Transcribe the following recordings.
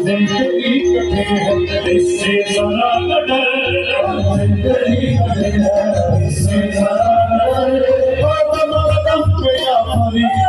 जिंदगी कठिन है इससे जरा न डर, जिंदगी कठिन है इससे जरा न डर, दम पे या फरीद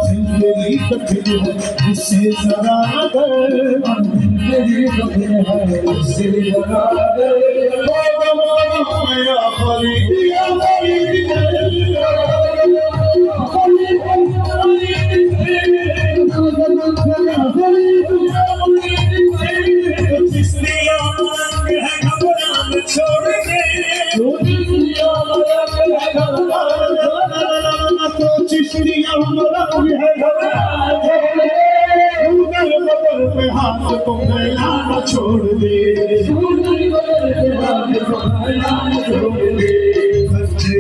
जिंदगी कठिन है इससे जरा डर, जिंदगी कठिन है इससे जरा डर, या फरीद छोड़ दे तो चिश्तिया मलंग है पे हाथ को फैलाना छोड़ दे,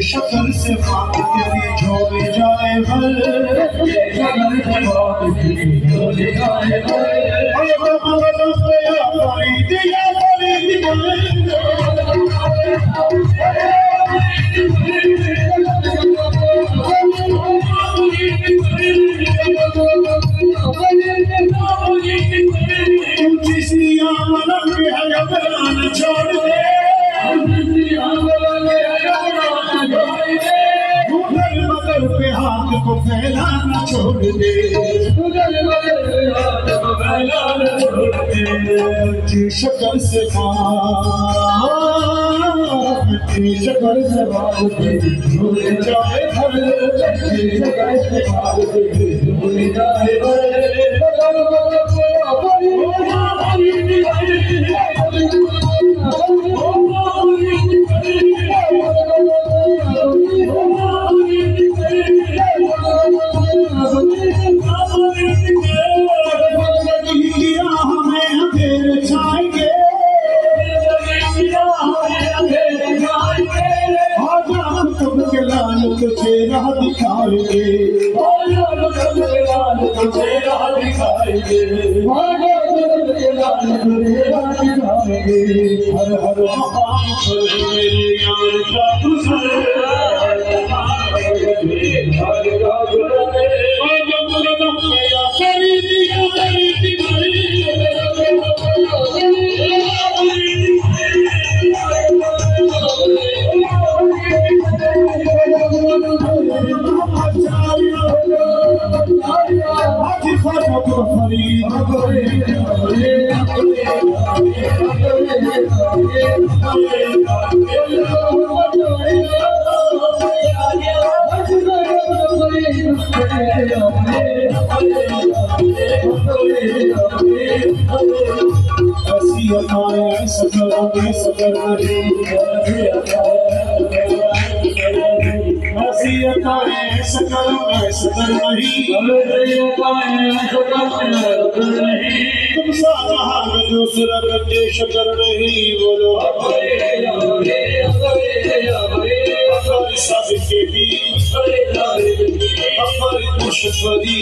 शक्ल से बात तेरी झोले जाए भर, झोले जाए भर, छोड़ दे मगर पे हाथ को फैलाना छोड़ दे, शक्ल से शक्ल से बात भूल जाए भर, शक्ल से बात भूल जाए भर, चेहरा दिखाएंगे, चेहरा दिखाएंगे, हर हर मकाम पर मेरे यार का गुजर, तुम सा जहां दूसरा करके शकर नहीं बोलो, सबके भी हमारी खुशखबरी